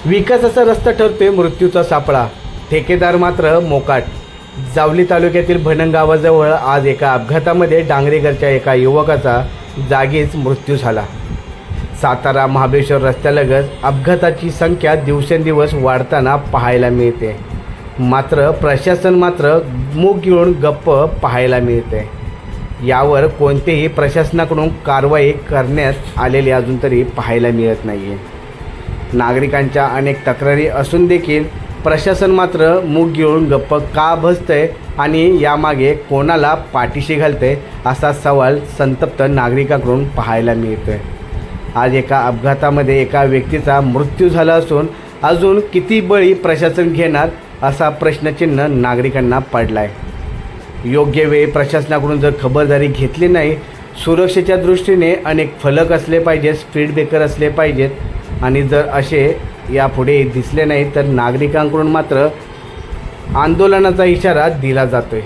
विकासाचा रस्ता ठरतोय मृत्यूचा सापळा, ठेकेदार मात्र मोकाट. जावली तालुक्यातील भणंग गावाजवळ आज एका अपघातामध्ये डांगरेघरच्या एका युवकाचा जागीच मृत्यू झाला. सातारा महाबळेश्वर रस्त्यालगत अपघाताची संख्या दिवसेंदिवस वाढताना पाहायला मिळते. मात्र प्रशासन मात्र मूग गिळून गप्प पाहायला मिळते. यावर कोणतेही प्रशासनाकडून कारवाई करण्यात आलेली अजून तरी पाहायला मिळत नाही आहे. नागरिकांच्या अनेक तक्रारी असून देखील प्रशासन मात्र मूग गिळून गप्प का बसतंय आणि यामागे कोणाला पाठीशी घालतंय असा सवाल संतप्त नागरिकांकडून पाहायला मिळतोय. आज एका अपघातामध्ये एका व्यक्तीचा मृत्यू झाला असून अजून किती बळी प्रशासन घेणार असा प्रश्नचिन्ह नागरिकांना पडला आहे. योग्य वेळी प्रशासनाकडून जर खबरदारी घेतली नाही, सुरक्षेच्या दृष्टीने अनेक फलक असले पाहिजेत, स्पीड ब्रेकर असले पाहिजेत आणि जर असे यापुढे दिसले नाही तर नागरिकांकडून मात्र आंदोलनाचा इशारा दिला जातोय.